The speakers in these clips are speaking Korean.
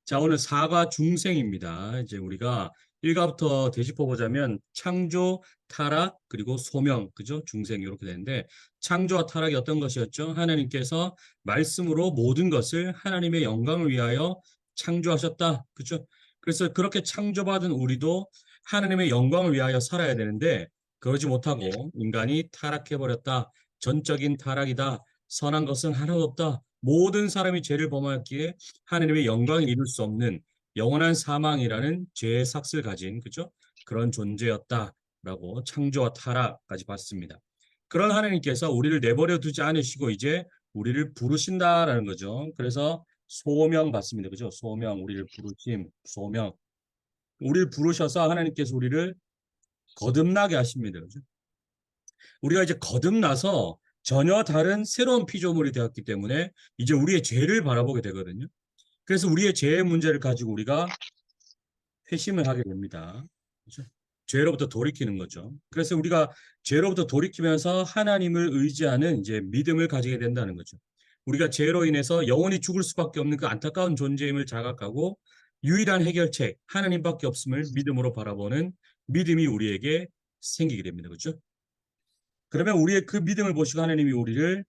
자, 오늘 사과 중생입니다. 이제 우리가 일가부터 되짚어 보자면 창조, 타락, 그리고 소명, 그죠? 중생 이렇게 되는데 창조와 타락이 어떤 것이었죠? 하나님께서 말씀으로 모든 것을 하나님의 영광을 위하여 창조하셨다. 그죠? 그래서 그렇게 창조받은 우리도 하나님의 영광을 위하여 살아야 되는데 그러지 못하고 인간이 타락해 버렸다. 전적인 타락이다. 선한 것은 하나도 없다. 모든 사람이 죄를 범하였기에 하나님의 영광을 이룰 수 없는 영원한 사망이라는 죄의 삭을 가진 그죠? 그런 존재였다라고 창조와 타락까지 봤습니다. 그런 하나님께서 우리를 내버려 두지 않으시고 이제 우리를 부르신다라는 거죠. 그래서 소명 받습니다. 그죠? 소명, 우리를 부르심, 소명. 우리를 부르셔서 하나님께서 우리를 거듭나게 하십니다. 그죠? 우리가 이제 거듭나서 전혀 다른 새로운 피조물이 되었기 때문에 이제 우리의 죄를 바라보게 되거든요. 그래서 우리의 죄의 문제를 가지고 우리가 회심을 하게 됩니다. 그렇죠? 죄로부터 돌이키는 거죠. 그래서 우리가 죄로부터 돌이키면서 하나님을 의지하는 이제 믿음을 가지게 된다는 거죠. 우리가 죄로 인해서 영원히 죽을 수밖에 없는 그 안타까운 존재임을 자각하고 유일한 해결책 하나님밖에 없음을 믿음으로 바라보는 믿음이 우리에게 생기게 됩니다. 그렇죠? 그러면 우리의 그 믿음을 보시고 하나님이 우리를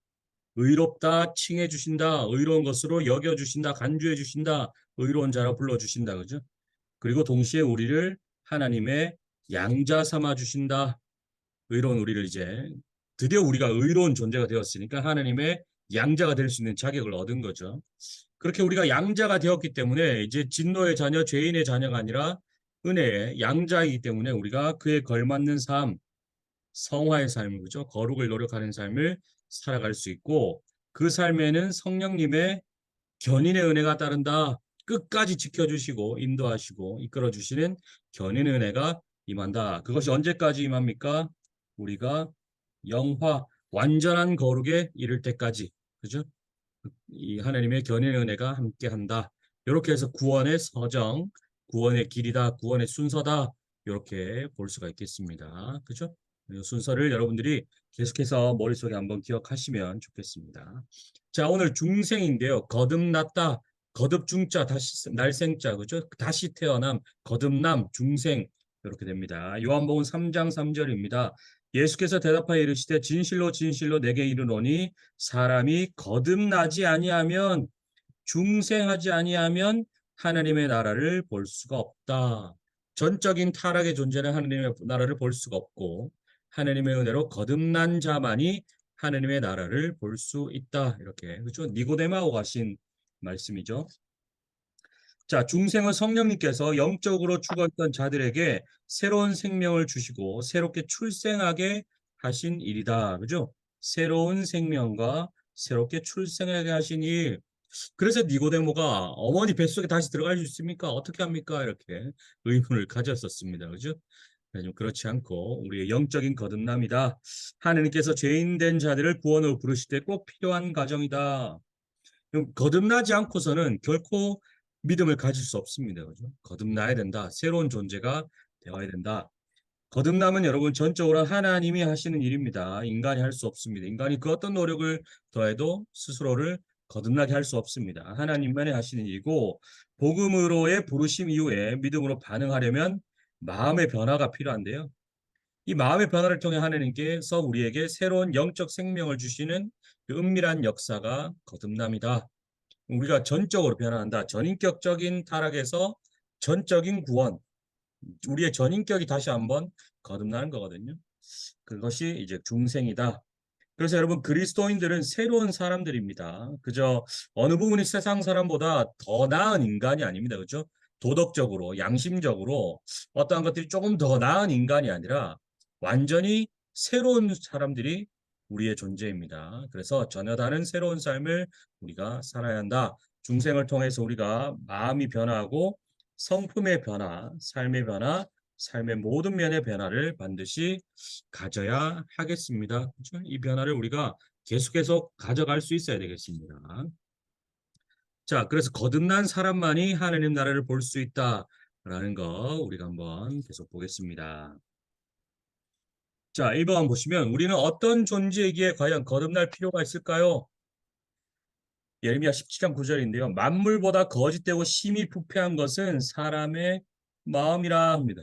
의롭다 칭해 주신다, 의로운 것으로 여겨 주신다, 간주해 주신다, 의로운 자라 불러 주신다. 그죠? 그리고 동시에 우리를 하나님의 양자 삼아 주신다. 의로운 우리를 이제 드디어 우리가 의로운 존재가 되었으니까 하나님의 양자가 될 수 있는 자격을 얻은 거죠. 그렇게 우리가 양자가 되었기 때문에 이제 진노의 자녀, 죄인의 자녀가 아니라 은혜의 양자이기 때문에 우리가 그에 걸맞는 삶, 성화의 삶, 그죠? 거룩을 노력하는 삶을 살아갈 수 있고 그 삶에는 성령님의 견인의 은혜가 따른다. 끝까지 지켜주시고 인도하시고 이끌어주시는 견인의 은혜가 임한다. 그것이 언제까지 임합니까? 우리가 영화, 완전한 거룩에 이를 때까지. 그죠? 이 하나님의 견인의 은혜가 함께한다. 이렇게 해서 구원의 서정, 구원의 길이다, 구원의 순서다. 이렇게 볼 수가 있겠습니다. 그죠? 이 순서를 여러분들이 계속해서 머릿속에 한번 기억하시면 좋겠습니다. 자, 오늘 중생인데요. 거듭났다. 거듭중자, 다시 날생자, 그죠? 다시 태어남, 거듭남, 중생 이렇게 됩니다. 요한복음 3장 3절입니다. 예수께서 대답하여 이르시되 진실로 진실로 내게 이르노니 사람이 거듭나지 아니하면 중생하지 아니하면 하나님의 나라를 볼 수가 없다. 전적인 타락의 존재는 하나님의 나라를 볼 수가 없고 하나님의 은혜로 거듭난 자만이 하나님의 나라를 볼 수 있다. 이렇게 그렇죠? 니고데마오 가신 말씀이죠. 자, 중생은 성령님께서 영적으로 죽었던 자들에게 새로운 생명을 주시고 새롭게 출생하게 하신 일이다. 그죠? 새로운 생명과 새롭게 출생하게 하신 일. 그래서 니고데모가 어머니 뱃속에 다시 들어갈 수 있습니까? 어떻게 합니까? 이렇게 의문을 가졌었습니다. 그죠? 좀 그렇지 않고 우리의 영적인 거듭남이다. 하느님께서 죄인 된 자들을 구원으로 부르실 때 꼭 필요한 과정이다. 거듭나지 않고서는 결코 믿음을 가질 수 없습니다. 그죠? 거듭나야 된다. 새로운 존재가 되어야 된다. 거듭남은 여러분 전적으로 하나님이 하시는 일입니다. 인간이 할 수 없습니다. 인간이 그 어떤 노력을 더해도 스스로를 거듭나게 할 수 없습니다. 하나님만이 하시는 일이고 복음으로의 부르심 이후에 믿음으로 반응하려면 마음의 변화가 필요한데요. 이 마음의 변화를 통해 하나님께서 우리에게 새로운 영적 생명을 주시는 그 은밀한 역사가 거듭남이다. 우리가 전적으로 변화한다. 전인격적인 타락에서 전적인 구원, 우리의 전인격이 다시 한번 거듭나는 거거든요. 그것이 이제 중생이다. 그래서 여러분 그리스도인들은 새로운 사람들입니다. 그저 어느 부분이 세상 사람보다 더 나은 인간이 아닙니다. 그렇죠? 도덕적으로, 양심적으로 어떠한 것들이 조금 더 나은 인간이 아니라 완전히 새로운 사람들이 우리의 존재입니다. 그래서 전혀 다른 새로운 삶을 우리가 살아야 한다. 중생을 통해서 우리가 마음이 변화하고 성품의 변화, 삶의 변화, 삶의 모든 면의 변화를 반드시 가져야 하겠습니다. 그렇죠? 이 변화를 우리가 계속해서 가져갈 수 있어야 되겠습니다. 자, 그래서 거듭난 사람만이 하나님 나라를 볼 수 있다라는 거 우리가 한번 계속 보겠습니다. 자, 1번 보시면 우리는 어떤 존재이기에 과연 거듭날 필요가 있을까요? 예레미야 17장 9절인데요. 만물보다 거짓되고 심히 부패한 것은 사람의 마음이라 합니다.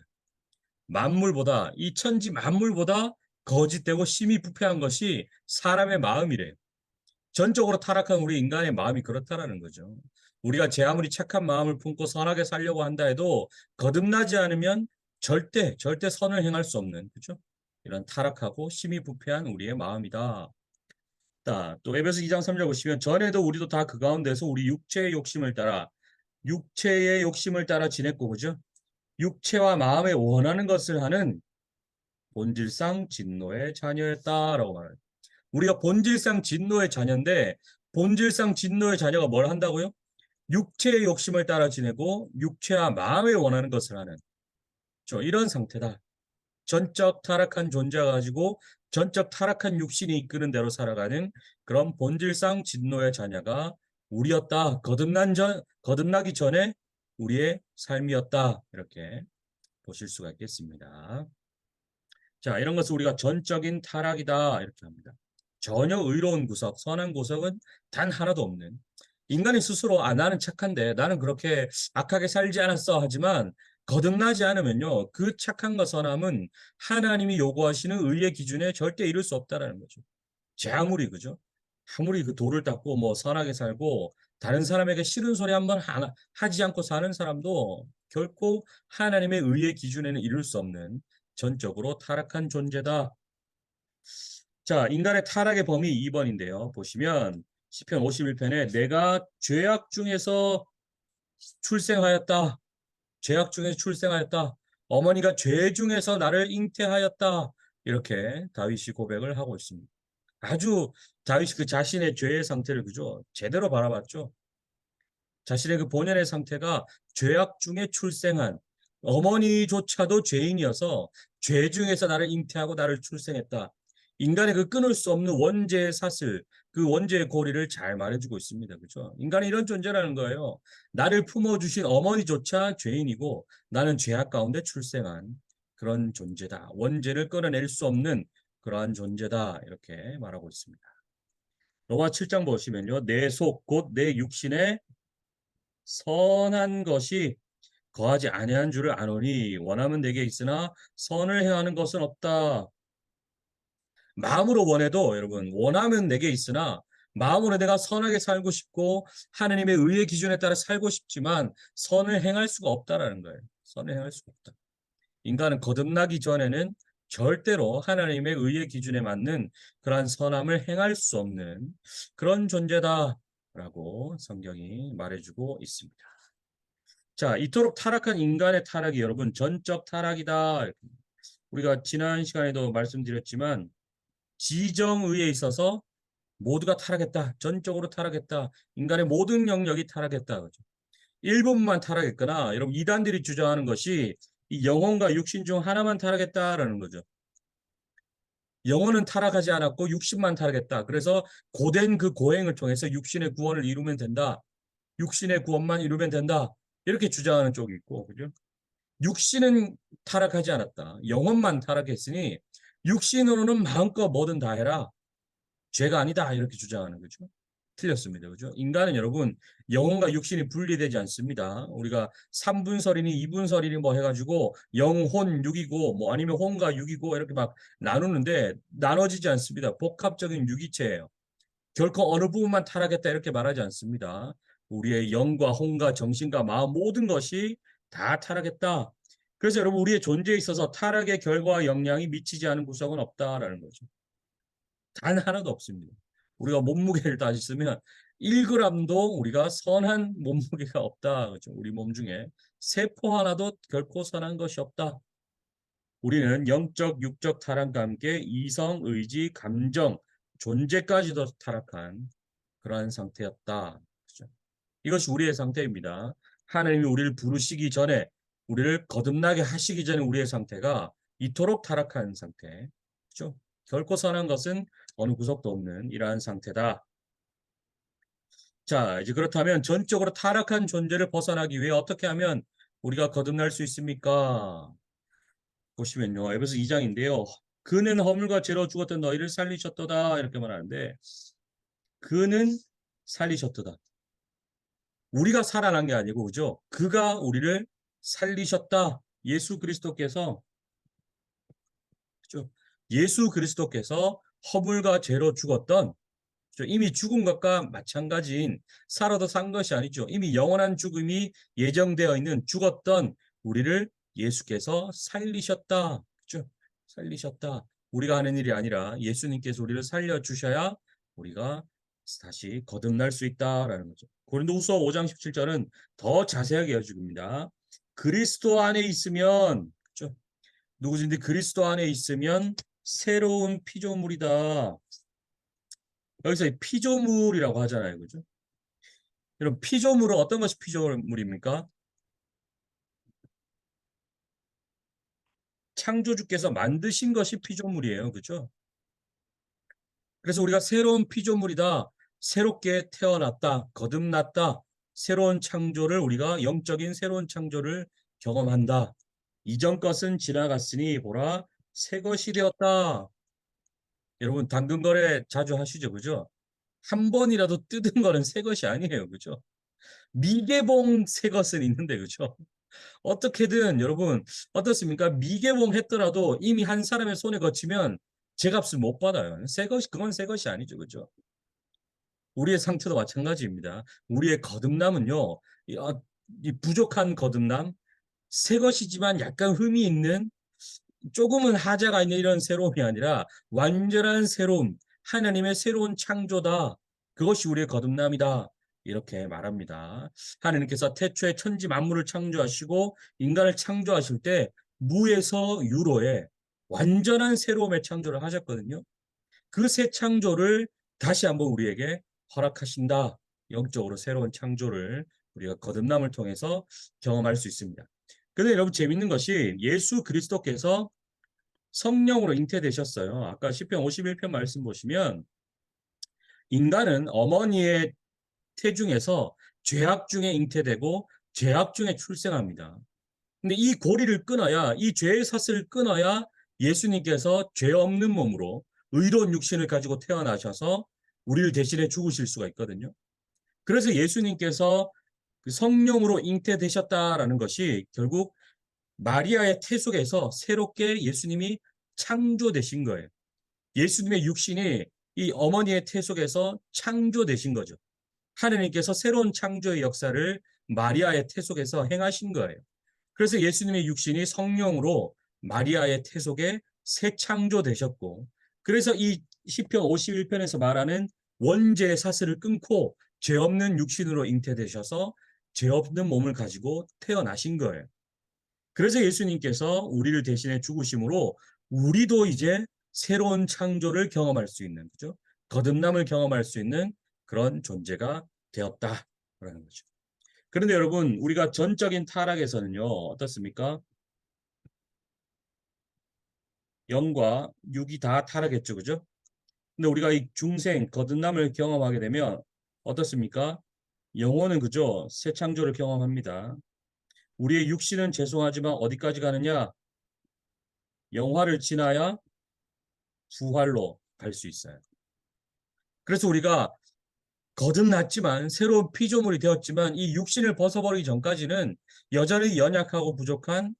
만물보다, 이 천지 만물보다 거짓되고 심히 부패한 것이 사람의 마음이래요. 전적으로 타락한 우리 인간의 마음이 그렇다라는 거죠. 우리가 제 아무리 착한 마음을 품고 선하게 살려고 한다 해도 거듭나지 않으면 절대 선을 행할 수 없는, 그죠? 이런 타락하고 심히 부패한 우리의 마음이다. 또 에베소 2장 3절 보시면 전에도 우리도 다 그 가운데서 우리 육체의 욕심을 따라 지냈고, 그죠? 육체와 마음에 원하는 것을 하는 본질상 진노의 자녀였다라고 말해요. 우리가 본질상 진노의 자녀인데, 본질상 진노의 자녀가 뭘 한다고요? 육체의 욕심을 따라 지내고 육체와 마음에 원하는 것을 하는 이런 상태다. 전적 타락한 존재가 가지고 전적 타락한 육신이 이끄는 대로 살아가는 그런 본질상 진노의 자녀가 우리였다. 거듭나기 전에 우리의 삶이었다. 이렇게 보실 수가 있겠습니다. 자, 이런 것을 우리가 전적인 타락이다. 이렇게 합니다. 전혀 의로운 구석, 선한 구석은 단 하나도 없는. 인간이 스스로 나는 착한데 나는 그렇게 악하게 살지 않았어 하지만 거듭나지 않으면요. 그 착함과 선함은 하나님이 요구하시는 의의 기준에 절대 이룰 수 없다라는 거죠. 제 아무리 그죠? 아무리 그 도를 닦고 뭐 선하게 살고 다른 사람에게 싫은 소리 한번 하지 않고 사는 사람도 결코 하나님의 의의 기준에는 이룰 수 없는 전적으로 타락한 존재다. 자, 인간의 타락의 범위 2번인데요. 보시면 시편 51편에 내가 죄악 중에서 출생하였다. 죄악 중에서 출생하였다. 어머니가 죄 중에서 나를 잉태하였다. 이렇게 다윗이 고백을 하고 있습니다. 아주 다윗이 그 자신의 죄의 상태를 그죠? 제대로 바라봤죠. 자신의 그 본연의 상태가 죄악 중에 출생한 어머니조차도 죄인이어서 죄 중에서 나를 잉태하고 나를 출생했다. 인간의 그 끊을 수 없는 원죄의 사슬, 그 원죄의 고리를 잘 말해주고 있습니다. 그죠? 인간이 이런 존재라는 거예요. 나를 품어주신 어머니조차 죄인이고 나는 죄악 가운데 출생한 그런 존재다. 원죄를 끊어낼 수 없는 그러한 존재다. 이렇게 말하고 있습니다. 로마 7장 보시면요. 내 속, 곧 내 육신에 선한 것이 거하지 아니한 줄을 아노니 원함은 내게 있으나 선을 행하는 것은 없다. 마음으로 원해도 여러분 원함은 내게 있으나 마음으로 내가 선하게 살고 싶고 하나님의 의의 기준에 따라 살고 싶지만 선을 행할 수가 없다라는 거예요. 선을 행할 수가 없다. 인간은 거듭나기 전에는 절대로 하나님의 의의 기준에 맞는 그러한 선함을 행할 수 없는 그런 존재다라고 성경이 말해주고 있습니다. 자, 이토록 타락한 인간의 타락이 여러분 전적 타락이다. 우리가 지난 시간에도 말씀드렸지만 지정의에 있어서 모두가 타락했다. 전적으로 타락했다. 인간의 모든 영역이 타락했다. 그죠? 일부분만 타락했거나 여러분 이단들이 주장하는 것이 이 영혼과 육신 중 하나만 타락했다라는 거죠. 영혼은 타락하지 않았고 육신만 타락했다. 그래서 고된 그 고행을 통해서 육신의 구원을 이루면 된다. 육신의 구원만 이루면 된다. 이렇게 주장하는 쪽이 있고, 그죠? 육신은 타락하지 않았다. 영혼만 타락했으니 육신으로는 마음껏 뭐든 다 해라. 죄가 아니다. 이렇게 주장하는 거죠. 틀렸습니다. 그죠? 인간은 여러분 영혼과 육신이 분리되지 않습니다. 우리가 3분설이니 2분설이니 뭐 해가지고 영혼 6이고 뭐 아니면 혼과 6이고 이렇게 막 나누는데 나눠지지 않습니다. 복합적인 유기체예요. 결코 어느 부분만 타락했다 이렇게 말하지 않습니다. 우리의 영과 혼과 정신과 마음 모든 것이 다 타락했다. 그래서 여러분 우리의 존재에 있어서 타락의 결과 영향이 미치지 않은 구석은 없다라는 거죠. 단 하나도 없습니다. 우리가 몸무게를 따지면 1g도 우리가 선한 몸무게가 없다. 그렇죠? 우리 몸 중에 세포 하나도 결코 선한 것이 없다. 우리는 영적, 육적 타락과 함께 이성, 의지, 감정, 존재까지도 타락한 그러한 상태였다. 그렇죠? 이것이 우리의 상태입니다. 하나님이 우리를 부르시기 전에, 우리를 거듭나게 하시기 전에 우리의 상태가 이토록 타락한 상태. 그렇죠? 결코 선한 것은 어느 구석도 없는 이러한 상태다. 자, 이제 그렇다면 전적으로 타락한 존재를 벗어나기 위해 어떻게 하면 우리가 거듭날 수 있습니까? 보시면요. 에베소 2장인데요. 그는 허물과 죄로 죽었던 너희를 살리셨도다. 이렇게 말하는데, 그는 살리셨도다. 우리가 살아난 게 아니고, 그죠? 그가 우리를 살리셨다. 예수 그리스도께서, 그죠? 예수 그리스도께서 허물과 죄로 죽었던, 그죠? 이미 죽은 것과 마찬가지인, 살아도 산 것이 아니죠. 이미 영원한 죽음이 예정되어 있는 죽었던 우리를 예수께서 살리셨다. 그죠? 살리셨다. 우리가 하는 일이 아니라 예수님께서 우리를 살려주셔야 우리가 다시 거듭날 수 있다라는 거죠. 고린도후서 5장 17절은 더 자세하게 해줍니다. 그리스도 안에 있으면, 그죠? 누구든지 그리스도 안에 있으면 새로운 피조물이다. 여기서 피조물이라고 하잖아요. 그죠? 여러분, 피조물은 어떤 것이 피조물입니까? 창조주께서 만드신 것이 피조물이에요. 그죠? 그래서 우리가 새로운 피조물이다. 새롭게 태어났다. 거듭났다. 새로운 창조를 우리가 영적인 새로운 창조를 경험한다. 이전 것은 지나갔으니 보라 새 것이 되었다. 여러분 당근 거래 자주 하시죠. 그죠? 한 번이라도 뜯은 거는 새 것이 아니에요. 그죠? 미개봉 새 것은 있는데 그죠? 어떻게든 여러분 어떻습니까? 미개봉 했더라도 이미 한 사람의 손에 거치면 제값을 못 받아요. 새 것이 그건 새 것이 아니죠. 그죠? 우리의 상태도 마찬가지입니다. 우리의 거듭남은요. 이 부족한 거듭남, 새 것이지만 약간 흠이 있는 조금은 하자가 있는 이런 새로움이 아니라 완전한 새로움, 하나님의 새로운 창조다. 그것이 우리의 거듭남이다. 이렇게 말합니다. 하나님께서 태초에 천지 만물을 창조하시고 인간을 창조하실 때 무에서 유로에 완전한 새로움의 창조를 하셨거든요. 그 새 창조를 다시 한번 우리에게 허락하신다. 영적으로 새로운 창조를 우리가 거듭남을 통해서 경험할 수 있습니다. 근데 여러분 재밌는 것이 예수 그리스도께서 성령으로 잉태되셨어요. 아까 시편 51편 말씀 보시면 인간은 어머니의 태중에서 죄악 중에 잉태되고 죄악 중에 출생합니다. 근데 이 고리를 끊어야 이 죄의 사슬을 끊어야 예수님께서 죄 없는 몸으로 의로운 육신을 가지고 태어나셔서 우리를 대신해 죽으실 수가 있거든요. 그래서 예수님께서 그 성령으로 잉태되셨다라는 것이 결국 마리아의 태 속에서 새롭게 예수님이 창조되신 거예요. 예수님의 육신이 이 어머니의 태 속에서 창조되신 거죠. 하느님께서 새로운 창조의 역사를 마리아의 태 속에서 행하신 거예요. 그래서 예수님의 육신이 성령으로 마리아의 태 속에 새 창조되셨고, 그래서 이 시편 51편에서 말하는 원죄의 사슬을 끊고 죄 없는 육신으로 잉태되셔서 죄 없는 몸을 가지고 태어나신 거예요. 그래서 예수님께서 우리를 대신해 죽으심으로 우리도 이제 새로운 창조를 경험할 수 있는, 그죠? 거듭남을 경험할 수 있는 그런 존재가 되었다라는 거죠. 그런데 여러분, 우리가 전적인 타락에서는요, 어떻습니까? 영과 육이 다 타락했죠, 그죠? 근데 우리가 이 중생, 거듭남을 경험하게 되면 어떻습니까? 영혼은 그죠? 새 창조를 경험합니다. 우리의 육신은 죄송하지만 어디까지 가느냐? 영화를 지나야 부활로 갈 수 있어요. 그래서 우리가 거듭났지만 새로운 피조물이 되었지만 이 육신을 벗어버리기 전까지는 여전히 연약하고 부족한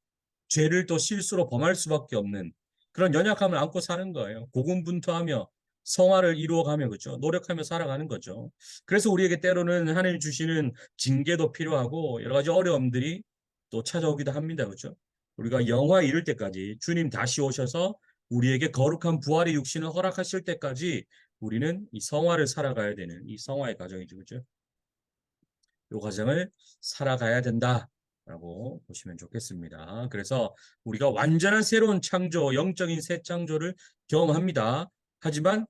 죄를 또 실수로 범할 수밖에 없는 그런 연약함을 안고 사는 거예요. 고군분투하며 성화를 이루어가며 그죠? 노력하며 살아가는 거죠. 그래서 우리에게 때로는 하나님 주시는 징계도 필요하고 여러 가지 어려움들이 또 찾아오기도 합니다. 그죠? 우리가 영화에 이를 때까지 주님 다시 오셔서 우리에게 거룩한 부활의 육신을 허락하실 때까지 우리는 이 성화를 살아가야 되는 이 성화의 과정이죠. 그죠? 이 과정을 살아가야 된다라고 보시면 좋겠습니다. 그래서 우리가 완전한 새로운 창조, 영적인 새 창조를 경험합니다. 하지만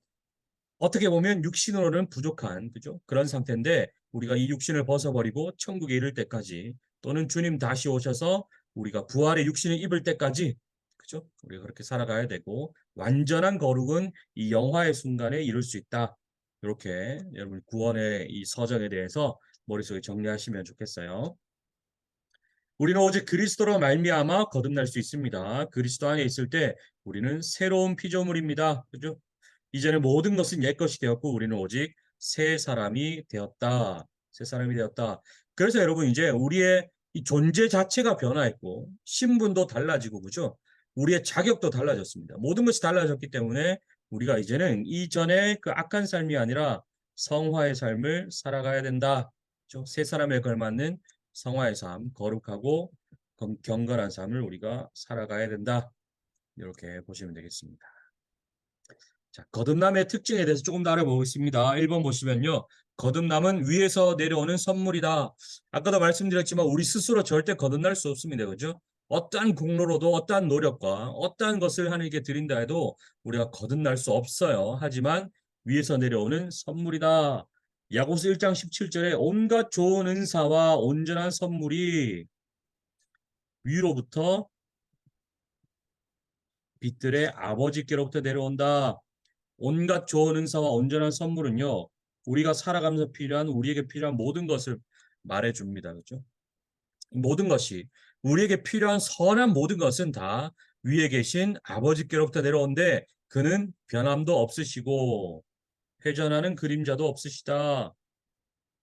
어떻게 보면 육신으로는 부족한 그죠? 그런 상태인데 우리가 이 육신을 벗어버리고 천국에 이를 때까지 또는 주님 다시 오셔서 우리가 부활의 육신을 입을 때까지 그죠? 우리가 그렇게 살아가야 되고 완전한 거룩은 이 영화의 순간에 이룰 수 있다. 이렇게 여러분 구원의 이 서정에 대해서 머릿속에 정리하시면 좋겠어요. 우리는 오직 그리스도로 말미암아 거듭날 수 있습니다. 그리스도 안에 있을 때 우리는 새로운 피조물입니다. 그죠? 이제는 모든 것은 옛것이 되었고 우리는 오직 새 사람이 되었다. 새 사람이 되었다. 그래서 여러분 이제 우리의 이 존재 자체가 변화했고 신분도 달라지고 그죠? 우리의 자격도 달라졌습니다. 모든 것이 달라졌기 때문에 우리가 이제는 이전의 그 악한 삶이 아니라 성화의 삶을 살아가야 된다. 그죠? 새 사람에 걸맞는 성화의 삶, 거룩하고 경건한 삶을 우리가 살아가야 된다. 이렇게 보시면 되겠습니다. 자, 거듭남의 특징에 대해서 조금 더 알아보겠습니다. 1번 보시면요. 거듭남은 위에서 내려오는 선물이다. 아까도 말씀드렸지만 우리 스스로 절대 거듭날 수 없습니다. 그죠? 어떠한 공로로도 어떠한 노력과 어떠한 것을 하나님께 드린다 해도 우리가 거듭날 수 없어요. 하지만 위에서 내려오는 선물이다. 야고보서 1장 17절에 온갖 좋은 은사와 온전한 선물이 위로부터 빛들의 아버지께로부터 내려온다. 온갖 좋은 은사와 온전한 선물은요, 우리가 살아가면서 필요한, 우리에게 필요한 모든 것을 말해줍니다. 그죠? 모든 것이, 우리에게 필요한 선한 모든 것은 다 위에 계신 아버지께로부터 내려온데, 그는 변함도 없으시고, 회전하는 그림자도 없으시다.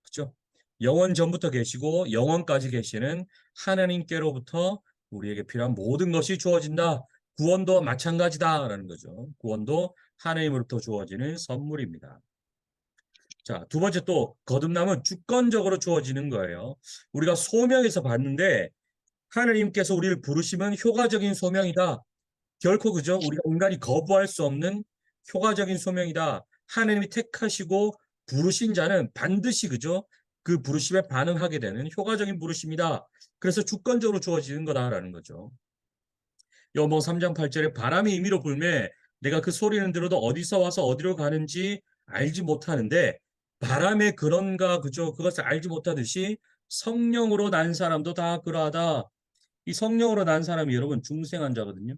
그죠? 영원 전부터 계시고, 영원까지 계시는 하나님께로부터 우리에게 필요한 모든 것이 주어진다. 구원도 마찬가지다라는 거죠. 구원도 하나님으로부터 주어지는 선물입니다. 자, 두 번째 또 거듭남은 주권적으로 주어지는 거예요. 우리가 소명에서 봤는데 하나님께서 우리를 부르시면 효과적인 소명이다. 결코 그죠? 우리가 인간이 거부할 수 없는 효과적인 소명이다. 하나님이 택하시고 부르신 자는 반드시 그죠? 그 부르심에 반응하게 되는 효과적인 부르심이다. 그래서 주권적으로 주어지는 거다라는 거죠. 여보 3장 8절에 바람이 임의로 불매 내가 그 소리는 들어도 어디서 와서 어디로 가는지 알지 못하는데 바람의 그런가 그죠? 그것을 알지 못하듯이 성령으로 난 사람도 다 그러하다. 이 성령으로 난 사람이 여러분 중생한 자거든요.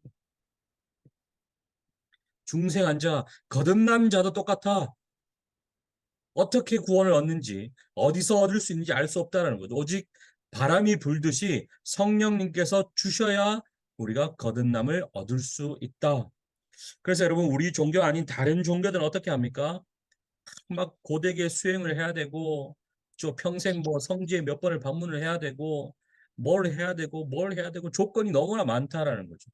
중생한 자, 거듭난 자도 똑같아. 어떻게 구원을 얻는지, 어디서 얻을 수 있는지 알 수 없다는 거죠. 오직 바람이 불듯이 성령님께서 주셔야 우리가 거듭남을 얻을 수 있다. 그래서 여러분 우리 종교 아닌 다른 종교들은 어떻게 합니까? 막 고되게 수행을 해야 되고 저 평생 뭐 성지에 몇 번을 방문을 해야 되고 뭘 해야 되고 뭘 해야 되고 조건이 너무나 많다라는 거죠.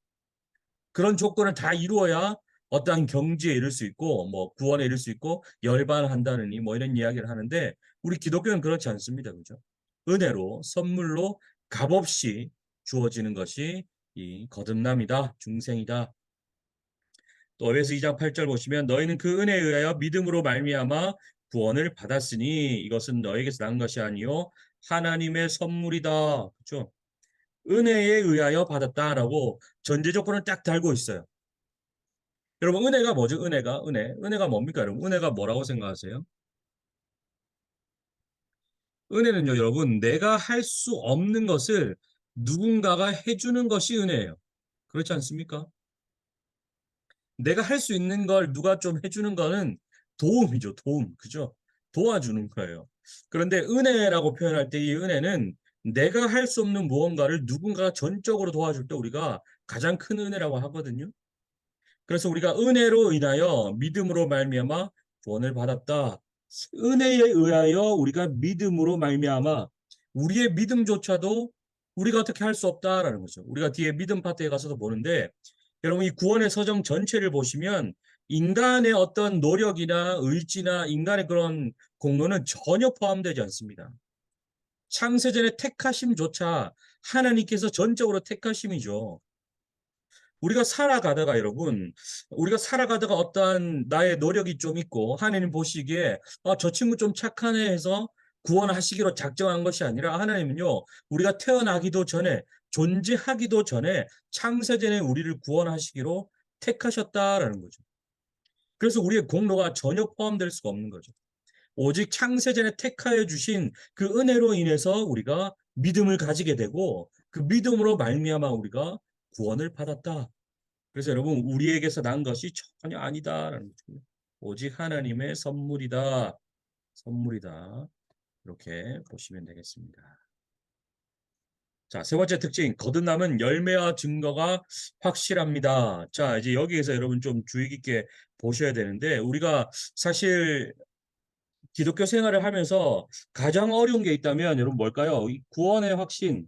그런 조건을 다 이루어야 어떠한 경지에 이를 수 있고 뭐 구원에 이를 수 있고 열반한다느니 뭐 이런 이야기를 하는데 우리 기독교는 그렇지 않습니다. 그죠? 은혜로 선물로 값없이 주어지는 것이 이 거듭남이다. 중생이다. 또 에베소 2장 8절 보시면 너희는 그 은혜에 의하여 믿음으로 말미암아 구원을 받았으니 이것은 너에게서 난 것이 아니요 하나님의 선물이다. 그렇죠? 은혜에 의하여 받았다라고 전제 조건을 딱 달고 있어요. 여러분 은혜가 뭐죠? 은혜가 뭡니까? 여러분 은혜가 뭐라고 생각하세요? 은혜는요, 여러분 내가 할 수 없는 것을 누군가가 해주는 것이 은혜예요. 그렇지 않습니까? 내가 할 수 있는 걸 누가 좀 해주는 거는 도움이죠, 도움. 그죠? 도와주는 거예요. 그런데 은혜라고 표현할 때 이 은혜는 내가 할 수 없는 무언가를 누군가가 전적으로 도와줄 때 우리가 가장 큰 은혜라고 하거든요. 그래서 우리가 은혜로 인하여 믿음으로 말미암아 구원을 받았다. 은혜에 의하여 우리가 믿음으로 말미암아 우리의 믿음조차도 우리가 어떻게 할 수 없다라는 거죠. 우리가 뒤에 믿음 파트에 가서도 보는데 여러분 이 구원의 서정 전체를 보시면 인간의 어떤 노력이나 의지나 인간의 그런 공로는 전혀 포함되지 않습니다. 창세전의 택하심조차 하나님께서 전적으로 택하심이죠. 우리가 살아가다가 여러분, 우리가 살아가다가 어떠한 나의 노력이 좀 있고 하나님 보시기에 저 친구 좀 착하네 해서 구원하시기로 작정한 것이 아니라 하나님은요, 우리가 태어나기도 전에 존재하기도 전에 창세전에 우리를 구원하시기로 택하셨다라는 거죠. 그래서 우리의 공로가 전혀 포함될 수가 없는 거죠. 오직 창세전에 택하여 주신 그 은혜로 인해서 우리가 믿음을 가지게 되고 그 믿음으로 말미암아 우리가 구원을 받았다. 그래서 여러분 우리에게서 난 것이 전혀 아니다라는 거죠. 오직 하나님의 선물이다. 선물이다. 이렇게 보시면 되겠습니다. 자, 세 번째 특징. 거듭남은 열매와 증거가 확실합니다. 자, 이제 여기에서 여러분 좀 주의 깊게 보셔야 되는데 우리가 사실 기독교 생활을 하면서 가장 어려운 게 있다면 여러분 뭘까요? 이 구원의 확신.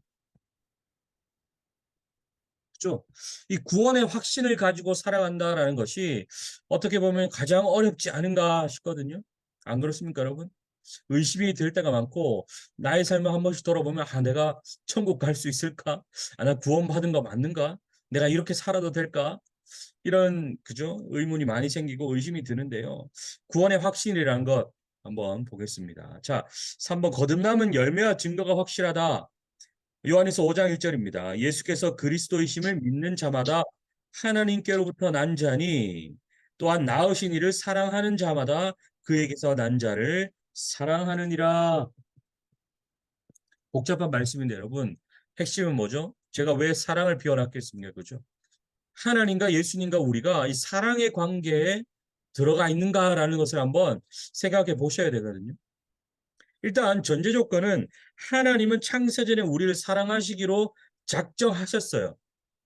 그죠? 이 구원의 확신을 가지고 살아간다라는 것이 어떻게 보면 가장 어렵지 않은가 싶거든요. 안 그렇습니까, 여러분? 의심이 들 때가 많고 나의 삶을 한 번씩 돌아보면 내가 천국 갈 수 있을까? 나 구원받은 거 맞는가? 내가 이렇게 살아도 될까? 이런 그죠? 의문이 많이 생기고 의심이 드는데요. 구원의 확신이라는 것 한번 보겠습니다. 자, 3번 거듭남은 열매와 증거가 확실하다. 요한에서 5장 1절입니다. 예수께서 그리스도이심을 믿는 자마다 하나님께로부터 난 자니 또한 낳으신 이를 사랑하는 자마다 그에게서 난 자를 사랑하느니라. 복잡한 말씀인데 여러분 핵심은 뭐죠? 제가 왜 사랑을 비워놨겠습니까? 그죠? 하나님과 예수님과 우리가 이 사랑의 관계에 들어가 있는가라는 것을 한번 생각해 보셔야 되거든요. 일단 전제 조건은 하나님은 창세전에 우리를 사랑하시기로 작정하셨어요.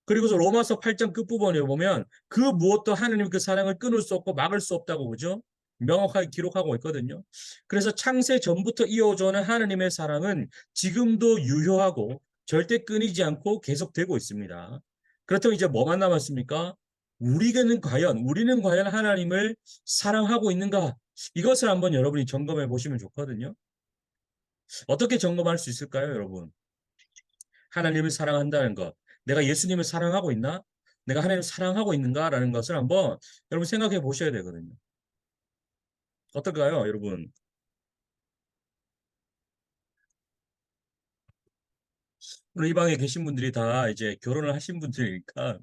그리고서 로마서 8장 끝부분에 보면 그 무엇도 하나님 그 사랑을 끊을 수 없고 막을 수 없다고 그죠? 명확하게 기록하고 있거든요. 그래서 창세 전부터 이어져 오는 하나님의 사랑은 지금도 유효하고 절대 끊이지 않고 계속되고 있습니다. 그렇다면 이제 뭐만 남았습니까? 우리는 과연 하나님을 사랑하고 있는가? 이것을 한번 여러분이 점검해 보시면 좋거든요. 어떻게 점검할 수 있을까요, 여러분? 하나님을 사랑한다는 것. 내가 예수님을 사랑하고 있나? 내가 하나님을 사랑하고 있는가라는 것을 한번 여러분 생각해 보셔야 되거든요. 어떨까요, 여러분? 오늘 이 방에 계신 분들이 다 이제 결혼을 하신 분들이니까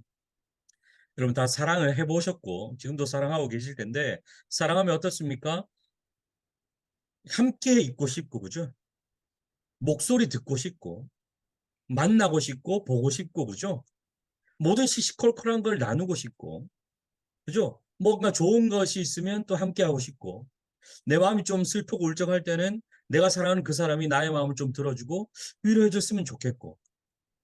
여러분 다 사랑을 해보셨고 지금도 사랑하고 계실 텐데 사랑하면 어떻습니까? 함께 있고 싶고 그죠? 목소리 듣고 싶고 만나고 싶고 보고 싶고 그죠? 모든 시시콜콜한 걸 나누고 싶고 그죠? 뭔가 좋은 것이 있으면 또 함께 하고 싶고 내 마음이 좀 슬프고 울적할 때는 내가 사랑하는 그 사람이 나의 마음을 좀 들어주고 위로해줬으면 좋겠고.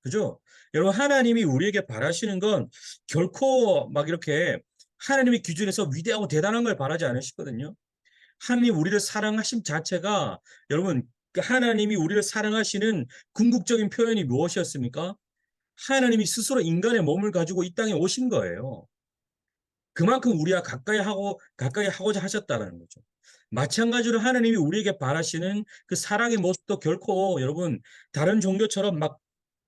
그죠? 여러분, 하나님이 우리에게 바라시는 건 결코 막 이렇게 하나님의 기준에서 위대하고 대단한 걸 바라지 않으시거든요. 하나님 우리를 사랑하심 자체가 여러분, 그 하나님이 우리를 사랑하시는 궁극적인 표현이 무엇이었습니까? 하나님이 스스로 인간의 몸을 가지고 이 땅에 오신 거예요. 그만큼 우리와 가까이 하고자 하셨다는 거죠. 마찬가지로 하나님이 우리에게 바라시는 그 사랑의 모습도 결코 여러분 다른 종교처럼 막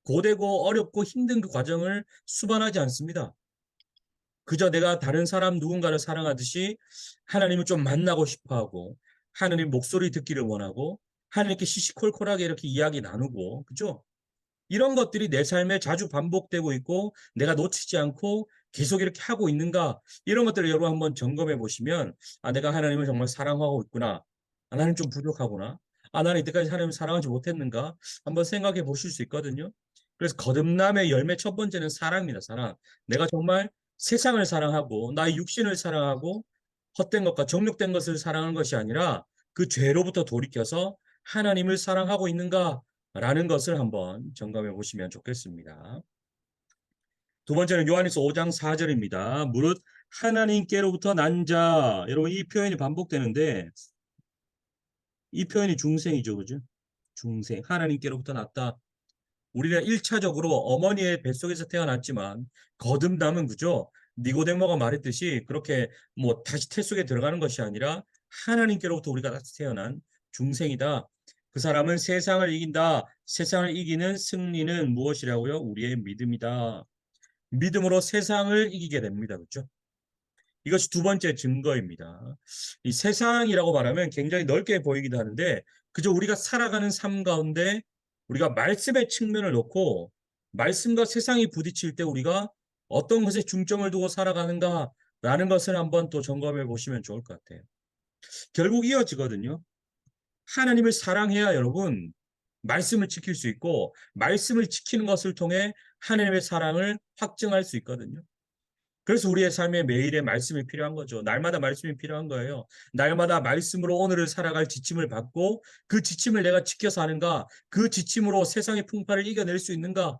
고되고 어렵고 힘든 그 과정을 수반하지 않습니다. 그저 내가 다른 사람 누군가를 사랑하듯이 하나님을 좀 만나고 싶어 하고 하나님 목소리 듣기를 원하고 하나님께 시시콜콜하게 이렇게 이야기 나누고 그죠? 이런 것들이 내 삶에 자주 반복되고 있고 내가 놓치지 않고 계속 이렇게 하고 있는가 이런 것들을 여러분 한번 점검해 보시면 내가 하나님을 정말 사랑하고 있구나. 나는 좀 부족하구나. 나는 이때까지 하나님을 사랑하지 못했는가 한번 생각해 보실 수 있거든요. 그래서 거듭남의 열매 첫 번째는 사랑입니다. 사랑. 내가 정말 세상을 사랑하고 나의 육신을 사랑하고 헛된 것과 정욕된 것을 사랑하는 것이 아니라 그 죄로부터 돌이켜서 하나님을 사랑하고 있는가 라는 것을 한번 점검해 보시면 좋겠습니다. 두 번째는 요한일서 5장 4절입니다. 무릇 하나님께로부터 난 자. 여러분 이 표현이 반복되는데 이 표현이 중생이죠. 그죠? 중생. 하나님께로부터 났다. 우리가 1차적으로 어머니의 뱃속에서 태어났지만 거듭남은 그죠? 니고데모가 말했듯이 그렇게 뭐 다시 태 속에 들어가는 것이 아니라 하나님께로부터 우리가 다시 태어난 중생이다. 그 사람은 세상을 이긴다. 세상을 이기는 승리는 무엇이라고요? 우리의 믿음이다. 믿음으로 세상을 이기게 됩니다. 그렇죠? 이것이 두 번째 증거입니다. 이 세상이라고 말하면 굉장히 넓게 보이기도 하는데 그저 우리가 살아가는 삶 가운데 우리가 말씀의 측면을 놓고 말씀과 세상이 부딪힐 때 우리가 어떤 것에 중점을 두고 살아가는가라는 것을 한번 또 점검해 보시면 좋을 것 같아요. 결국 이어지거든요. 하나님을 사랑해야 여러분 말씀을 지킬 수 있고 말씀을 지키는 것을 통해 하나님의 사랑을 확증할 수 있거든요. 그래서 우리의 삶에 매일의 말씀이 필요한 거죠. 날마다 말씀이 필요한 거예요. 날마다 말씀으로 오늘을 살아갈 지침을 받고 그 지침을 내가 지켜서 하는가, 그 지침으로 세상의 풍파를 이겨낼 수 있는가.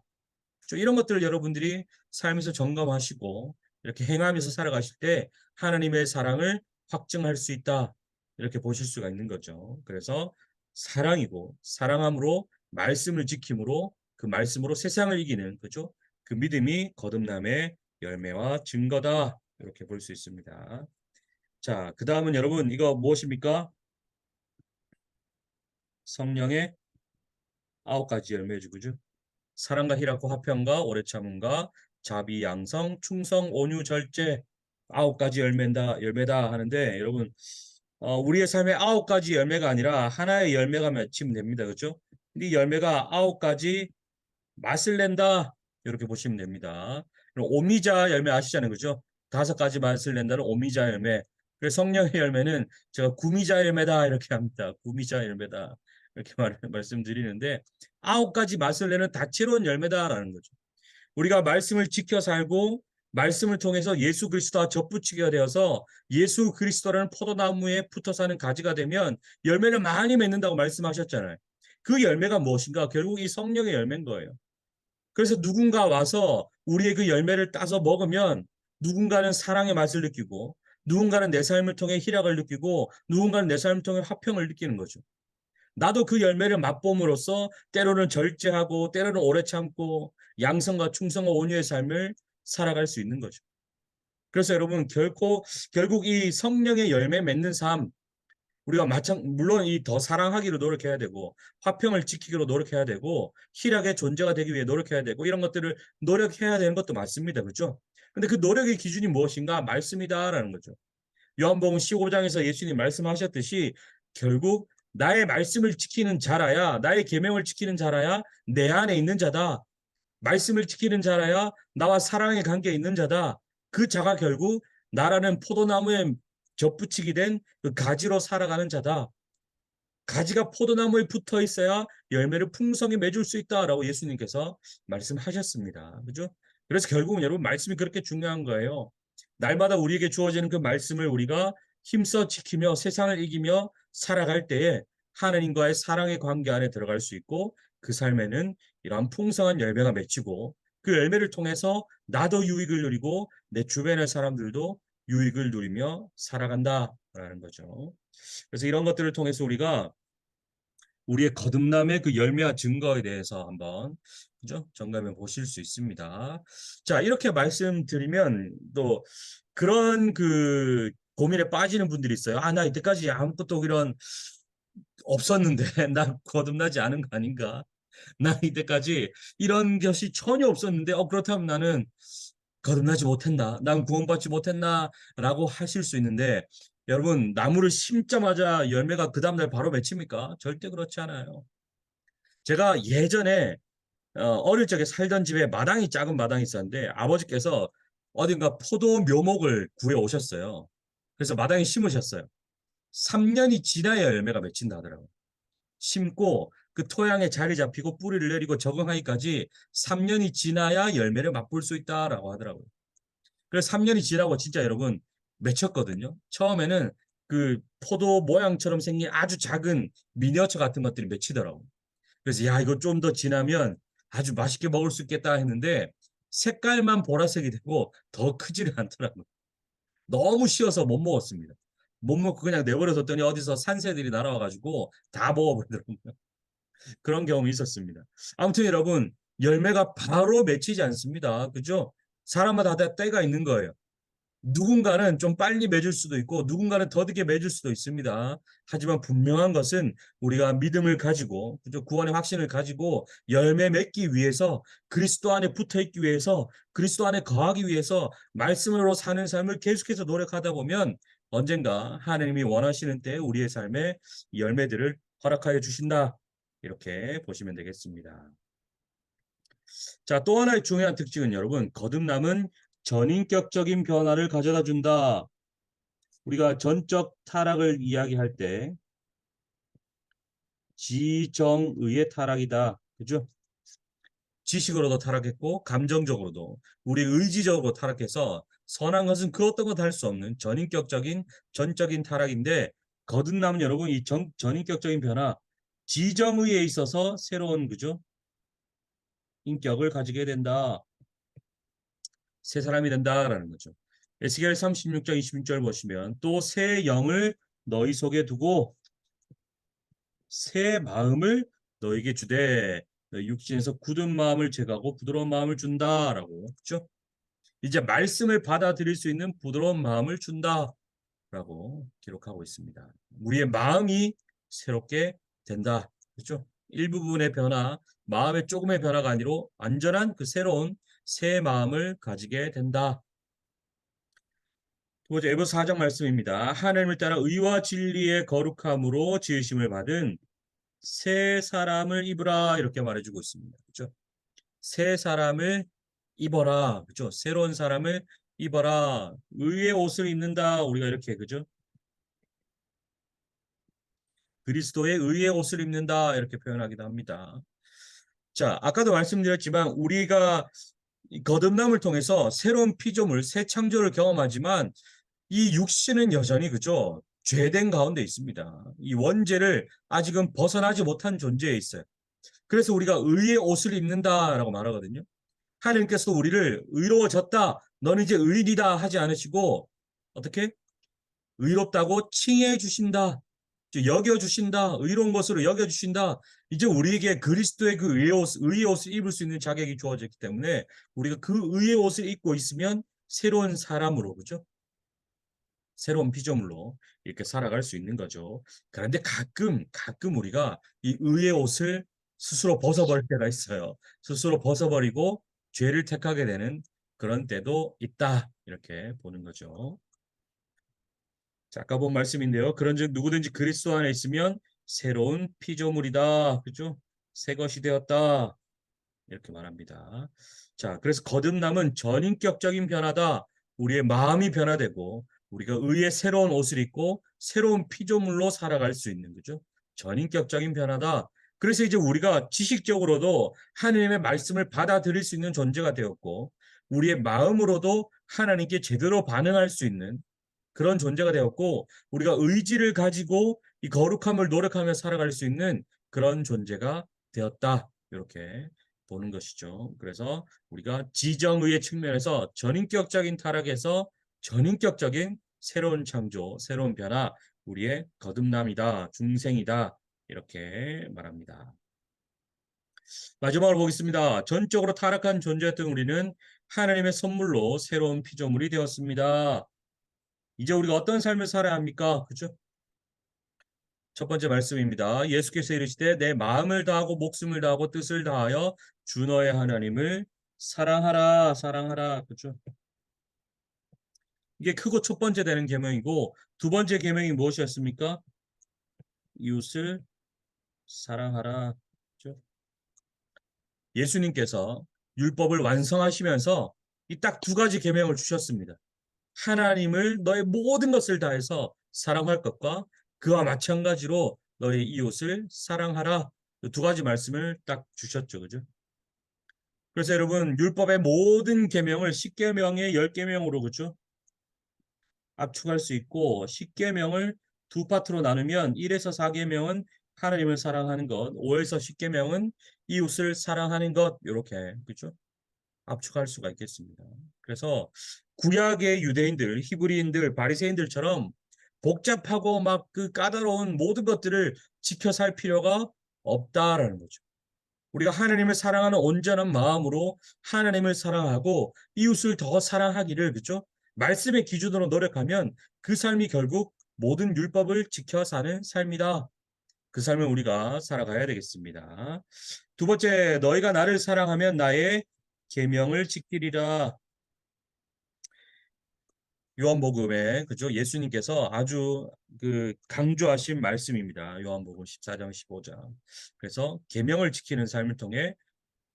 이런 것들을 여러분들이 삶에서 점검하시고 이렇게 행하면서 살아가실 때 하나님의 사랑을 확증할 수 있다. 이렇게 보실 수가 있는 거죠. 그래서 사랑이고 사랑함으로 말씀을 지킴으로 그 말씀으로 세상을 이기는 그죠? 그 믿음이 거듭남의 열매와 증거다. 이렇게 볼 수 있습니다. 자, 그 다음은 여러분 이거 무엇입니까? 성령의 9가지 열매죠. 그죠? 사랑과 희락과 화평과 오래 참음과 자비 양성 충성 온유 절제 9가지 열매다 하는데 여러분 우리의 삶에 9가지 열매가 아니라 하나의 열매가 맺히면 됩니다. 그렇죠? 이 열매가 9가지 맛을 낸다 이렇게 보시면 됩니다. 그럼 오미자 열매 아시잖아요. 그죠? 5가지 맛을 낸다는 오미자 열매. 그래서 성령의 열매는 제가 구미자 열매다 이렇게 합니다. 구미자 열매다 이렇게 말씀드리는데 9가지 맛을 내는 다채로운 열매다라는 거죠. 우리가 말씀을 지켜 살고 말씀을 통해서 예수 그리스도와 접붙이게 되어서 예수 그리스도라는 포도나무에 붙어 사는 가지가 되면 열매를 많이 맺는다고 말씀하셨잖아요. 그 열매가 무엇인가? 결국 이 성령의 열매인 거예요. 그래서 누군가 와서 우리의 그 열매를 따서 먹으면 누군가는 사랑의 맛을 느끼고 누군가는 내 삶을 통해 희락을 느끼고 누군가는 내 삶을 통해 화평을 느끼는 거죠. 나도 그 열매를 맛봄으로써 때로는 절제하고 때로는 오래 참고 양성과 충성과 온유의 삶을 살아갈 수 있는 거죠. 그래서 여러분 결국 이 성령의 열매 맺는 삶 우리가 물론 이 더 사랑하기로 노력해야 되고 화평을 지키기로 노력해야 되고 희락의 존재가 되기 위해 노력해야 되고 이런 것들을 노력해야 되는 것도 맞습니다. 그렇죠? 근데 그 노력의 기준이 무엇인가? 말씀이다라는 거죠. 요한복음 15장에서 예수님 말씀하셨듯이 결국 나의 말씀을 지키는 자라야 나의 계명을 지키는 자라야 내 안에 있는 자다. 말씀을 지키는 자라야 나와 사랑의 관계에 있는 자다. 그 자가 결국 나라는 포도나무에 접붙이게 된 그 가지로 살아가는 자다. 가지가 포도나무에 붙어 있어야 열매를 풍성히 맺을 수 있다라고 예수님께서 말씀하셨습니다. 그죠? 그래서 결국은 여러분 말씀이 그렇게 중요한 거예요. 날마다 우리에게 주어지는 그 말씀을 우리가 힘써 지키며 세상을 이기며 살아갈 때에 하나님과의 사랑의 관계 안에 들어갈 수 있고 그 삶에는 이러한 풍성한 열매가 맺히고 그 열매를 통해서 나도 유익을 누리고 내 주변의 사람들도 유익을 누리며 살아간다라는 거죠. 그래서 이런 것들을 통해서 우리가 우리의 거듭남의 그 열매와 증거에 대해서 한번 그죠? 점검해 보실 수 있습니다. 자, 이렇게 말씀드리면 또 그런 그 고민에 빠지는 분들이 있어요. 아, 나 이때까지 아무것도 이런 없었는데 나 거듭나지 않은 거 아닌가? 나 이때까지 이런 것이 전혀 없었는데 그렇다면 나는 거듭나지 못했나? 난 구원받지 못했나? 라고 하실 수 있는데 여러분 나무를 심자마자 열매가 그 다음날 바로 맺힙니까? 절대 그렇지 않아요. 제가 예전에 어릴 적에 살던 집에 작은 마당이 있었는데 아버지께서 어딘가 포도 묘목을 구해 오셨어요. 그래서 마당에 심으셨어요. 3년이 지나야 열매가 맺힌다 하더라고요. 심고 그 토양에 자리 잡히고 뿌리를 내리고 적응하기까지 3년이 지나야 열매를 맛볼 수 있다라고 하더라고요. 그래서 3년이 지나고 진짜 여러분 맺혔거든요. 처음에는 그 포도 모양처럼 생긴 아주 작은 미니어처 같은 것들이 맺히더라고요. 그래서 야 이거 좀 더 지나면 아주 맛있게 먹을 수 있겠다 했는데 색깔만 보라색이 되고 더 크지를 않더라고요. 너무 쉬워서 못 먹었습니다. 못 먹고 그냥 내버려 뒀더니 어디서 산새들이 날아와 가지고 다 먹어버리더라고요. 그런 경험이 있었습니다. 아무튼 여러분 열매가 바로 맺히지 않습니다. 그죠? 사람마다 다 때가 있는 거예요. 누군가는 좀 빨리 맺을 수도 있고 누군가는 더디게 맺을 수도 있습니다. 하지만 분명한 것은 우리가 믿음을 가지고 그죠? 구원의 확신을 가지고 열매 맺기 위해서 그리스도 안에 붙어 있기 위해서 그리스도 안에 거하기 위해서 말씀으로 사는 삶을 계속해서 노력하다 보면 언젠가 하나님이 원하시는 때에 우리의 삶에 열매들을 허락하여 주신다. 이렇게 보시면 되겠습니다. 자, 또 하나의 중요한 특징은 여러분, 거듭남은 전인격적인 변화를 가져다 준다. 우리가 전적 타락을 이야기할 때 지정의의 타락이다. 그죠? 지식으로도 타락했고 감정적으로도 우리 의지적으로 타락해서 선한 것은 그 어떤 것도 할 수 없는 전인격적인 전적인 타락인데 거듭남은 여러분 이 전인격적인 변화 지정의에 있어서 새로운 그죠? 인격을 가지게 된다. 새 사람이 된다라는 거죠. 에스겔 36장 26절 보시면 또 새 영을 너희 속에 두고 새 마음을 너에게 주되 너희 육신에서 굳은 마음을 제거하고 부드러운 마음을 준다라고. 그렇죠? 이제 말씀을 받아들일 수 있는 부드러운 마음을 준다라고 기록하고 있습니다. 우리의 마음이 새롭게 된다. 그렇죠? 일부분의 변화, 마음의 조금의 변화가 아니라 완전한 그 새로운 새 마음을 가지게 된다. 두 번째 에베소 4장 말씀입니다. 하나님을 따라 의와 진리의 거룩함으로 지으심을 받은 새 사람을 입으라 이렇게 말해주고 있습니다. 그렇죠? 새 사람을 입어라. 그렇죠? 새로운 사람을 입어라. 의의 옷을 입는다. 우리가 이렇게 그죠? 그리스도의 의의 옷을 입는다. 이렇게 표현하기도 합니다. 자, 아까도 말씀드렸지만 우리가 이 거듭남을 통해서 새로운 피조물, 새 창조를 경험하지만 이 육신은 여전히 그죠? 죄된 가운데 있습니다. 이 원죄를 아직은 벗어나지 못한 존재에 있어요. 그래서 우리가 의의 옷을 입는다라고 말하거든요. 하나님께서 우리를 의로워졌다, 너는 이제 의인이다 하지 않으시고 어떻게? 의롭다고 칭해 주신다. 여겨 주신다. 의로운 것으로 여겨 주신다. 이제 우리에게 그리스도의 그 의의 옷을 입을 수 있는 자격이 주어졌기 때문에 우리가 그 의의 옷을 입고 있으면 새로운 사람으로 그죠? 새로운 피조물로 이렇게 살아갈 수 있는 거죠. 그런데 가끔 우리가 이 의의 옷을 스스로 벗어버릴 때가 있어요. 스스로 벗어버리고 죄를 택하게 되는 그런 때도 있다. 이렇게 보는 거죠. 자, 아까 본 말씀인데요. 그런즉 누구든지 그리스도 안에 있으면 새로운 피조물이다. 그죠? 새 것이 되었다. 이렇게 말합니다. 자, 그래서 거듭남은 전인격적인 변화다. 우리의 마음이 변화되고 우리가 의의 새로운 옷을 입고 새로운 피조물로 살아갈 수 있는 거죠. 전인격적인 변화다. 그래서 이제 우리가 지식적으로도 하나님의 말씀을 받아들일 수 있는 존재가 되었고 우리의 마음으로도 하나님께 제대로 반응할 수 있는 그런 존재가 되었고 우리가 의지를 가지고 이 거룩함을 노력하며 살아갈 수 있는 그런 존재가 되었다. 이렇게 보는 것이죠. 그래서 우리가 지정의의 측면에서 전인격적인 타락에서 전인격적인 새로운 창조, 새로운 변화, 우리의 거듭남이다, 중생이다 이렇게 말합니다. 마지막으로 보겠습니다. 전적으로 타락한 존재였던 우리는 하나님의 선물로 새로운 피조물이 되었습니다. 이제 우리가 어떤 삶을 살아야 합니까? 그죠? 첫 번째 말씀입니다. 예수께서 이르시되 내 마음을 다하고 목숨을 다하고 뜻을 다하여 주 너의 하나님을 사랑하라, 사랑하라. 그죠? 이게 크고 첫 번째 되는 계명이고 두 번째 계명이 무엇이었습니까? 이웃을 사랑하라. 그죠? 예수님께서 율법을 완성하시면서 이 딱 두 가지 계명을 주셨습니다. 하나님을 너의 모든 것을 다해서 사랑할 것과 그와 마찬가지로 너의 이웃을 사랑하라. 두 가지 말씀을 딱 주셨죠. 그죠? 그래서 여러분 율법의 모든 계명을 10계명의 10계명으로 그죠? 압축할 수 있고 10계명을 두 파트로 나누면 1에서 4계명은 하나님을 사랑하는 것, 5에서 10계명은 이웃을 사랑하는 것 이렇게 그죠? 압축할 수가 있겠습니다. 그래서 구약의 유대인들, 히브리인들, 바리새인들처럼 복잡하고 막 그 까다로운 모든 것들을 지켜 살 필요가 없다라는 거죠. 우리가 하나님을 사랑하는 온전한 마음으로 하나님을 사랑하고 이웃을 더 사랑하기를 그죠? 말씀의 기준으로 노력하면 그 삶이 결국 모든 율법을 지켜 사는 삶이다. 그 삶을 우리가 살아가야 되겠습니다. 두 번째, 너희가 나를 사랑하면 나의 계명을 지키리라. 요한복음에 그죠? 예수님께서 아주 그 강조하신 말씀입니다. 요한복음 14장 15장. 그래서 계명을 지키는 삶을 통해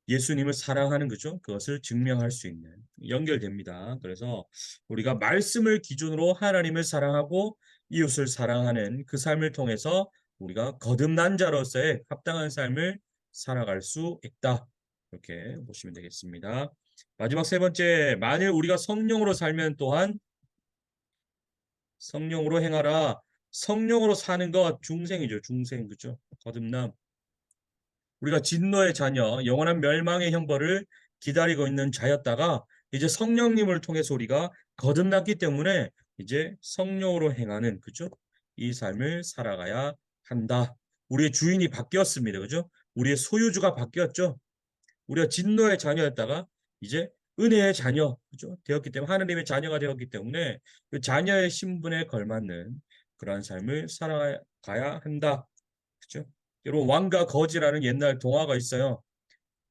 예수님을 사랑하는 거죠. 그것을 증명할 수 있는 연결됩니다. 그래서 우리가 말씀을 기준으로 하나님을 사랑하고 이웃을 사랑하는 그 삶을 통해서 우리가 거듭난 자로서의 합당한 삶을 살아갈 수 있다. 이렇게 보시면 되겠습니다. 마지막 세 번째, 만일 우리가 성령으로 살면 또한 성령으로 행하라. 성령으로 사는 것 중생이죠. 중생 그죠? 거듭남. 우리가 진노의 자녀, 영원한 멸망의 형벌을 기다리고 있는 자였다가 이제 성령님을 통해서 우리가 거듭났기 때문에 이제 성령으로 행하는 그죠? 이 삶을 살아가야 한다. 우리의 주인이 바뀌었습니다. 그죠? 우리의 소유주가 바뀌었죠. 우리가 진노의 자녀였다가 이제 은혜의 자녀, 그죠? 되었기 때문에 하느님의 자녀가 되었기 때문에 그 자녀의 신분에 걸맞는 그러한 삶을 살아가야 한다. 그죠? 여러분 왕과 거지라는 옛날 동화가 있어요.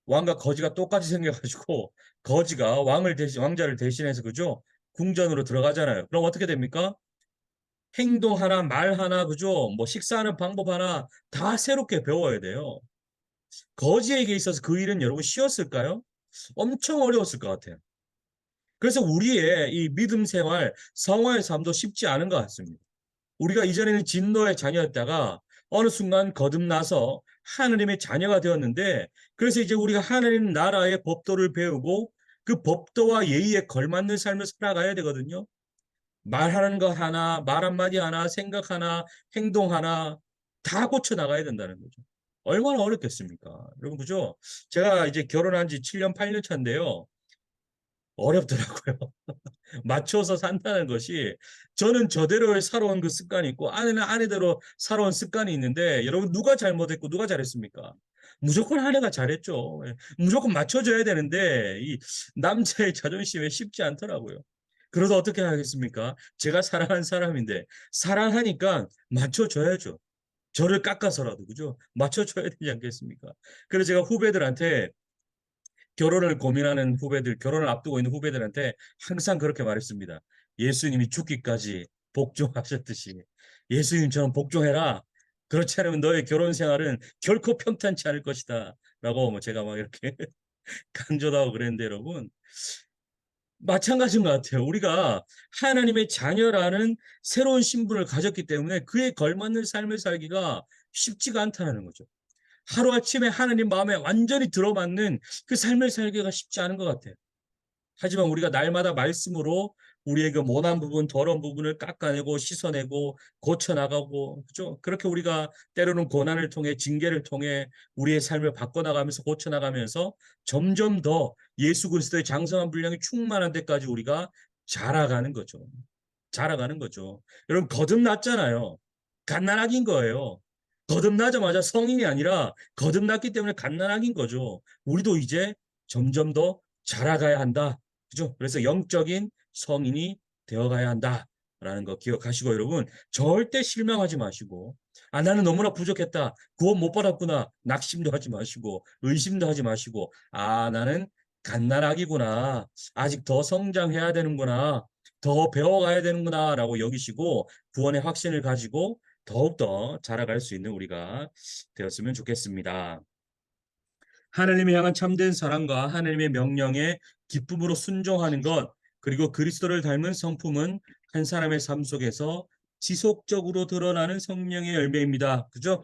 왕과 거지가 똑같이 생겨가지고 거지가 왕자를 대신해서 그죠? 궁전으로 들어가잖아요. 그럼 어떻게 됩니까? 행동 하나, 말 하나, 그죠? 뭐 식사하는 방법 하나 다 새롭게 배워야 돼요. 거지에게 있어서 그 일은 여러분 쉬웠을까요? 엄청 어려웠을 것 같아요. 그래서 우리의 이 믿음 생활, 성화의 삶도 쉽지 않은 것 같습니다. 우리가 이전에는 진노의 자녀였다가 어느 순간 거듭나서 하느님의 자녀가 되었는데, 그래서 이제 우리가 하느님 나라의 법도를 배우고 그 법도와 예의에 걸맞는 삶을 살아가야 되거든요. 말하는 거 하나, 말 한마디 하나, 생각 하나, 행동 하나 다 고쳐 나가야 된다는 거죠. 얼마나 어렵겠습니까? 여러분, 그죠? 제가 이제 결혼한 지 7년, 8년 차인데요. 어렵더라고요. 맞춰서 산다는 것이 저는 저대로 살아온 그 습관이 있고 아내는 아내대로 살아온 습관이 있는데 여러분 누가 잘못했고 누가 잘했습니까? 무조건 아내가 잘했죠. 예, 무조건 맞춰줘야 되는데 이 남자의 자존심에 쉽지 않더라고요. 그래서 어떻게 하겠습니까? 제가 사랑하는 사람인데 사랑하니까 맞춰줘야죠. 저를 깎아서라도 그죠? 맞춰줘야 되지 않겠습니까? 그래서 제가 후배들한테 결혼을 고민하는 후배들, 결혼을 앞두고 있는 후배들한테 항상 그렇게 말했습니다. 예수님이 죽기까지 복종하셨듯이 예수님처럼 복종해라. 그렇지 않으면 너의 결혼 생활은 결코 평탄치 않을 것이다. 라고 뭐 제가 막 이렇게 강조도 하고 그랬는데 여러분 마찬가지인 것 같아요. 우리가 하나님의 자녀라는 새로운 신분을 가졌기 때문에 그에 걸맞는 삶을 살기가 쉽지가 않다는 거죠. 하루아침에 하나님 마음에 완전히 들어맞는 그 삶을 살기가 쉽지 않은 것 같아요. 하지만 우리가 날마다 말씀으로 우리의 그 모난 부분, 더러운 부분을 깎아내고 씻어내고 고쳐나가고, 그죠? 그렇게 우리가 때로는 고난을 통해 징계를 통해 우리의 삶을 바꿔나가면서 고쳐나가면서 점점 더 예수 그리스도의 장성한 분량이 충만한 데까지 우리가 자라가는 거죠. 자라가는 거죠. 여러분, 거듭났잖아요. 갓난아기인 거예요. 거듭나자마자 성인이 아니라 거듭났기 때문에 갓난아기인 거죠. 우리도 이제 점점 더 자라가야 한다. 그죠? 그래서 영적인 성인이 되어가야 한다. 라는 거 기억하시고 여러분 절대 실망하지 마시고 아 나는 너무나 부족했다. 구원 못 받았구나. 낙심도 하지 마시고 의심도 하지 마시고 아 나는 갓난아기구나. 아직 더 성장해야 되는구나. 더 배워가야 되는구나 라고 여기시고 구원의 확신을 가지고 더욱더 자라갈 수 있는 우리가 되었으면 좋겠습니다. 하나님을 향한 참된 사랑과 하나님의 명령에 기쁨으로 순종하는 것, 그리고 그리스도를 닮은 성품은 한 사람의 삶 속에서 지속적으로 드러나는 성령의 열매입니다. 그죠?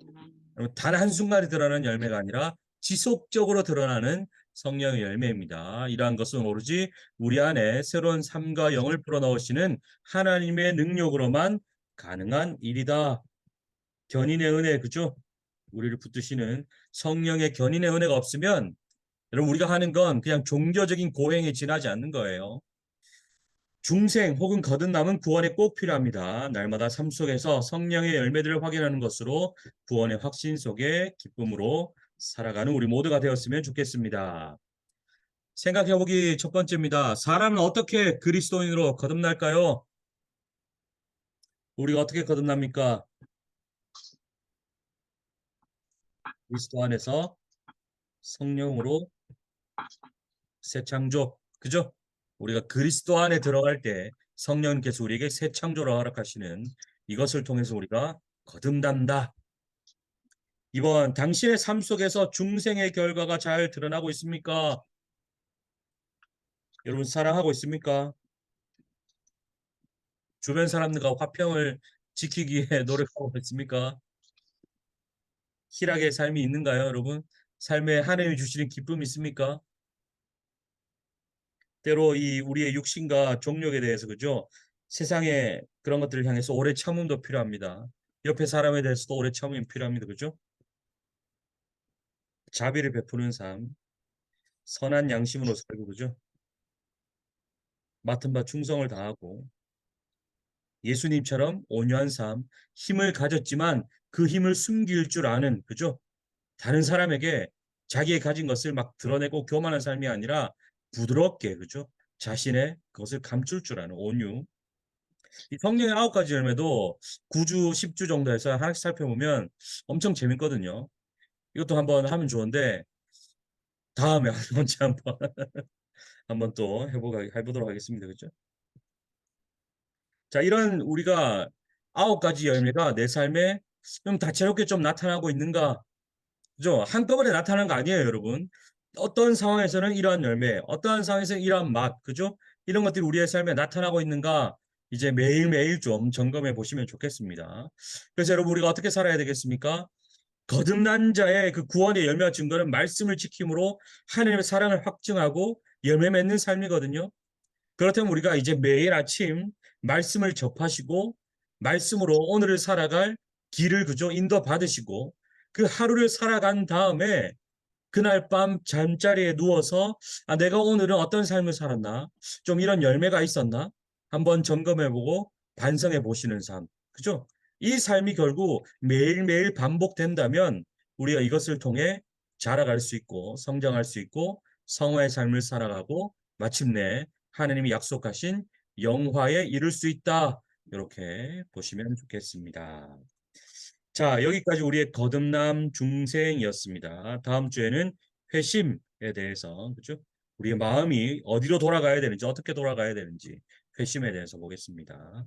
단 한순간에 드러나는 열매가 아니라 지속적으로 드러나는 성령의 열매입니다. 이러한 것은 오로지 우리 안에 새로운 삶과 영을 불어넣으시는 하나님의 능력으로만 가능한 일이다. 견인의 은혜, 그죠? 우리를 붙드시는 성령의 견인의 은혜가 없으면 여러분 우리가 하는 건 그냥 종교적인 고행에 지나지 않는 거예요. 중생 혹은 거듭남은 구원에 꼭 필요합니다. 날마다 삶 속에서 성령의 열매들을 확인하는 것으로 구원의 확신 속에 기쁨으로 살아가는 우리 모두가 되었으면 좋겠습니다. 생각해보기 첫 번째입니다. 사람은 어떻게 그리스도인으로 거듭날까요? 우리가 어떻게 거듭납니까? 그리스도 안에서 성령으로 새 창조, 그죠? 우리가 그리스도 안에 들어갈 때 성령님께서 우리에게 새 창조를 허락하시는 이것을 통해서 우리가 거듭난다. 이번 당신의 삶 속에서 중생의 결과가 잘 드러나고 있습니까? 여러분 사랑하고 있습니까? 주변 사람들과 화평을 지키기 위해 노력하고 있습니까? 희락의 삶이 있는가요, 여러분? 삶에 하나님이 주시는 기쁨이 있습니까? 때로 이 우리의 육신과 정욕에 대해서 그죠? 세상에 그런 것들을 향해서 오래 참음도 필요합니다. 옆에 사람에 대해서도 오래 참음이 필요합니다. 그죠? 자비를 베푸는 삶, 선한 양심으로 살고 그죠? 맡은 바 충성을 다하고 예수님처럼 온유한 삶, 힘을 가졌지만 그 힘을 숨길 줄 아는, 그죠? 다른 사람에게 자기의 가진 것을 막 드러내고 교만한 삶이 아니라 부드럽게, 그죠? 자신의 그것을 감출 줄 아는 온유. 이 성령의 9가지 열매도 9주, 10주 정도 해서 하나씩 살펴보면 엄청 재밌거든요. 이것도 한번 하면 좋은데 다음에 언제 한번 또 해보도록 하겠습니다. 그죠? 자, 이런 우리가 9가지 열매가 내 삶에 좀 다채롭게 좀 나타나고 있는가? 그죠? 한꺼번에 나타나는 거 아니에요, 여러분. 어떤 상황에서는 이러한 열매, 어떠한 상황에서는 이러한 맛, 그죠? 이런 것들이 우리의 삶에 나타나고 있는가? 이제 매일매일 좀 점검해 보시면 좋겠습니다. 그래서 여러분, 우리가 어떻게 살아야 되겠습니까? 거듭난 자의 그 구원의 열매와 증거는 말씀을 지킴으로 하나님의 사랑을 확증하고 열매 맺는 삶이거든요. 그렇다면 우리가 이제 매일 아침 말씀을 접하시고 말씀으로 오늘을 살아갈 길을 그저 인도 받으시고 그 하루를 살아간 다음에 그날 밤 잠자리에 누워서 아, 내가 오늘은 어떤 삶을 살았나? 좀 이런 열매가 있었나? 한번 점검해보고 반성해 보시는 삶. 그죠? 이 삶이 결국 매일매일 반복된다면 우리가 이것을 통해 자라갈 수 있고 성장할 수 있고 성화의 삶을 살아가고 마침내 하나님이 약속하신 영화에 이룰 수 있다. 이렇게 보시면 좋겠습니다. 자, 여기까지 우리의 거듭남 중생이었습니다. 다음 주에는 회심에 대해서, 그죠? 우리의 마음이 어디로 돌아가야 되는지, 어떻게 돌아가야 되는지, 회심에 대해서 보겠습니다.